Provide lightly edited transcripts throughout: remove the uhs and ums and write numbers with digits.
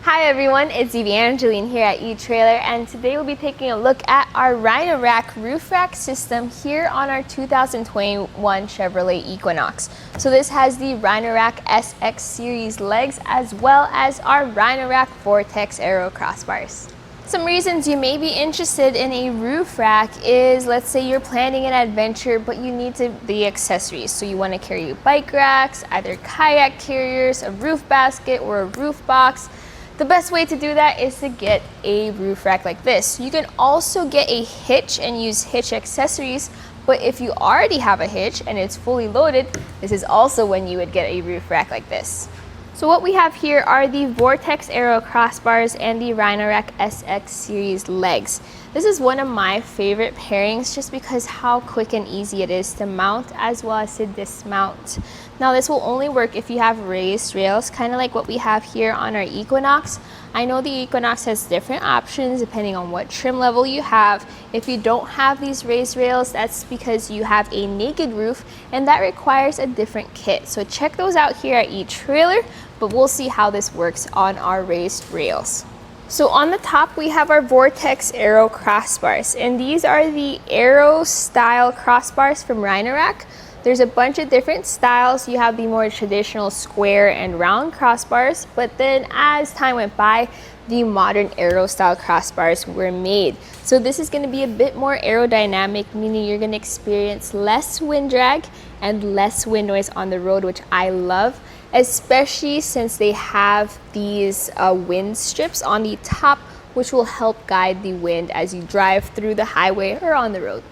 Hi everyone, it's Evangeline here at etrailer, and today we'll be taking a look at our Rhino Rack Roof Rack system here on our 2021 Chevrolet Equinox. So this has the Rhino Rack SX series legs as well as our Rhino Rack Vortex Aero Crossbars. Some reasons you may be interested in a roof rack is, let's say you're planning an adventure but you need the accessories. So you want to carry bike racks, either kayak carriers, a roof basket, or a roof box. The best way to do that is to get a roof rack like this. You can also get a hitch and use hitch accessories, but if you already have a hitch and it's fully loaded, this is also when you would get a roof rack like this. So what we have here are the Vortex Aero Crossbars and the Rhino Rack SX series legs. This is one of my favorite pairings just because how quick and easy it is to mount as well as to dismount. Now this will only work if you have raised rails, kind of like what we have here on our Equinox. I know the Equinox has different options depending on what trim level you have. If you don't have these raised rails, that's because you have a naked roof and that requires a different kit. So check those out here at etrailer, but we'll see how this works on our raised rails. So on the top we have our Vortex Aero Crossbars, and these are the Aero style crossbars from Rhino Rack. There's a bunch of different styles. You have the more traditional square and round crossbars, but then as time went by, the modern Aero style crossbars were made. So this is going to be a bit more aerodynamic, meaning you're going to experience less wind drag and less wind noise on the road, which I love, especially since they have these wind strips on the top, which will help guide the wind as you drive through the highway or on the road.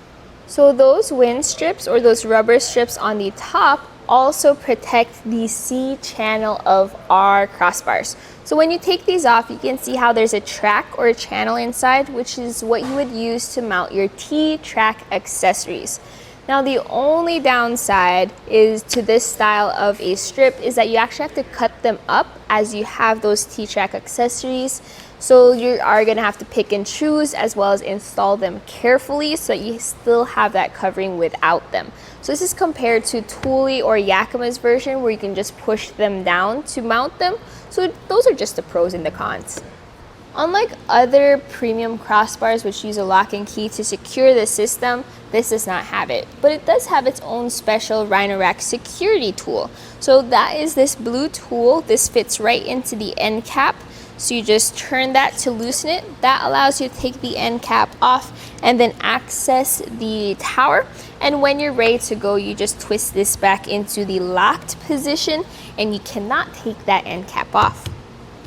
So those wind strips or those rubber strips on the top also protect the C channel of our crossbars. So when you take these off, you can see how there's a track or a channel inside, which is what you would use to mount your T-track accessories. Now the only downside is to this style of a strip is that you actually have to cut them up as you have those T-track accessories. So you are going to have to pick and choose as well as install them carefully so that you still have that covering without them. So this is compared to Thule or Yakima's version where you can just push them down to mount them. So those are just the pros and the cons. Unlike other premium crossbars which use a lock and key to secure the system, this does not have it. But it does have its own special Rhino Rack security tool. So that is this blue tool. This fits right into the end cap. So you just turn that to loosen it. That allows you to take the end cap off and then access the tower. And when you're ready to go, you just twist this back into the locked position and you cannot take that end cap off.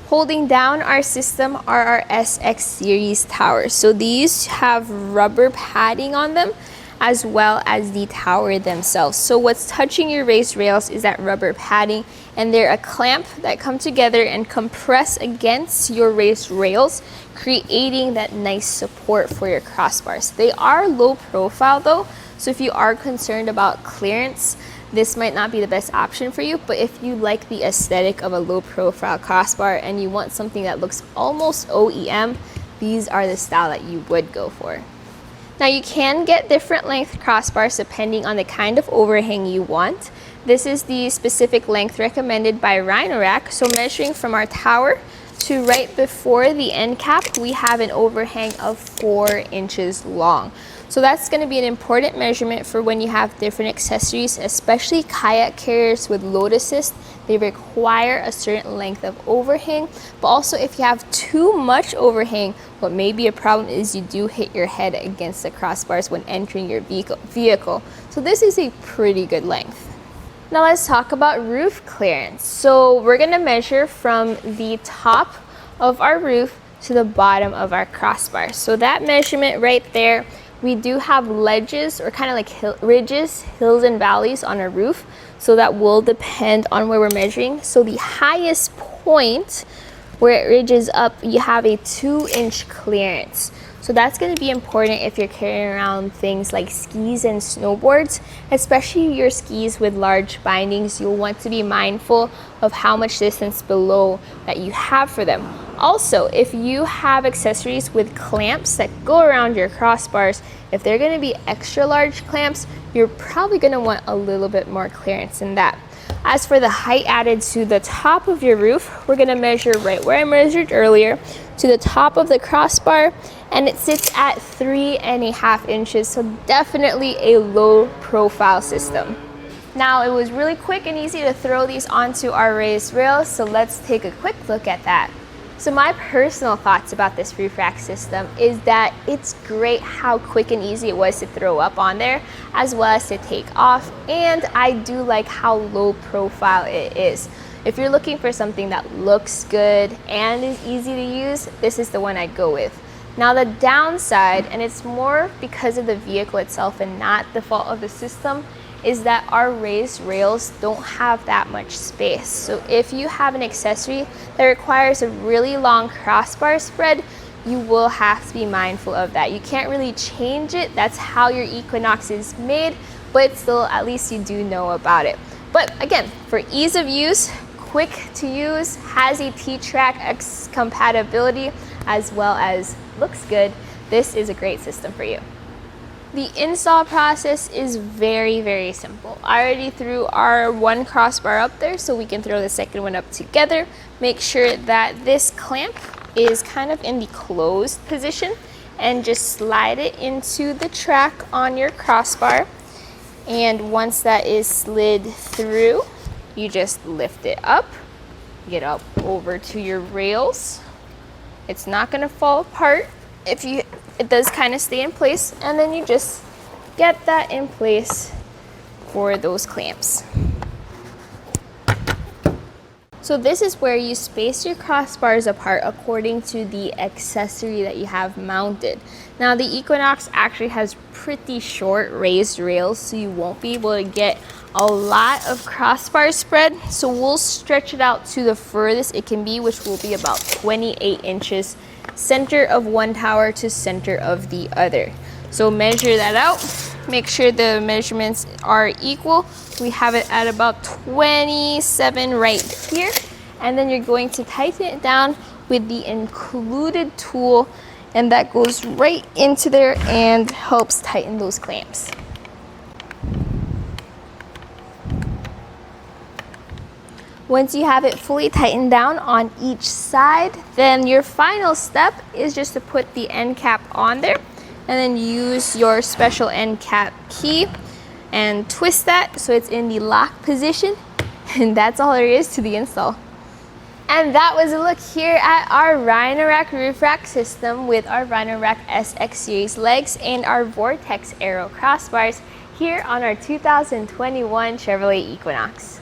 Holding down our system are our SX series towers. So these have rubber padding on them as well as the tower themselves. So what's touching your raised rails is that rubber padding, and they're a clamp that come together and compress against your raised rails, creating that nice support for your crossbars. They are low profile though, so if you are concerned about clearance, this might not be the best option for you, but if you like the aesthetic of a low profile crossbar and you want something that looks almost OEM, these are the style that you would go for. Now you can get different length crossbars depending on the kind of overhang you want. This is the specific length recommended by Rhino Rack. So measuring from our tower to right before the end cap, we have an overhang of 4 inches long. So that's going to be an important measurement for when you have different accessories, especially kayak carriers with load assist. They require a certain length of overhang, but also if you have too much overhang, what may be a problem is you do hit your head against the crossbars when entering your vehicle. So this is a pretty good length. Now let's talk about roof clearance. So we're going to measure from the top of our roof to the bottom of our crossbar. So that measurement right there, we do have ledges or kind of like ridges, hills and valleys on our roof. So that will depend on where we're measuring. So the highest point where it ridges up, you have a 2-inch clearance. So that's going to be important if you're carrying around things like skis and snowboards, especially your skis with large bindings. You'll want to be mindful of how much distance below that you have for them. Also, if you have accessories with clamps that go around your crossbars, if they're going to be extra large clamps, you're probably going to want a little bit more clearance in that. As for the height added to the top of your roof, we're gonna measure right where I measured earlier to the top of the crossbar, and it sits at 3.5 inches, so definitely a low profile system. Now, it was really quick and easy to throw these onto our raised rails, so let's take a quick look at that. So my personal thoughts about this roof rack system is that it's great how quick and easy it was to throw up on there, as well as to take off, and I do like how low profile it is. If you're looking for something that looks good and is easy to use, this is the one I'd go with. Now the downside, and it's more because of the vehicle itself and not the fault of the system, is that our raised rails don't have that much space. So if you have an accessory that requires a really long crossbar spread, you will have to be mindful of that. You can't really change it. That's how your Equinox is made, but still, at least you do know about it. But again, for ease of use, quick to use, has a T-Track X compatibility, as well as looks good, this is a great system for you. The install process is very, very simple. I already threw our one crossbar up there, so we can throw the second one up together. Make sure that this clamp is kind of in the closed position, and just slide it into the track on your crossbar. And once that is slid through, you just lift it up, get up over to your rails. It's not gonna fall apart. It does kind of stay in place, and then you just get that in place for those clamps. So this is where you space your crossbars apart according to the accessory that you have mounted. Now the Equinox actually has pretty short raised rails, so you won't be able to get a lot of crossbar spread. So we'll stretch it out to the furthest it can be, which will be about 28 inches, center of one tower to center of the other. So measure that out, make sure the measurements are equal. We have it at about 27 right here, and then you're going to tighten it down with the included tool, and that goes right into there and helps tighten those clamps. Once you have it fully tightened down on each side, then your final step is just to put the end cap on there, and then use your special end cap key and twist that so it's in the lock position, and that's all there is to the install. And that was a look here at our Rhino Rack Roof Rack system with our Rhino Rack SX series legs and our Vortex Aero Crossbars here on our 2021 Chevrolet Equinox.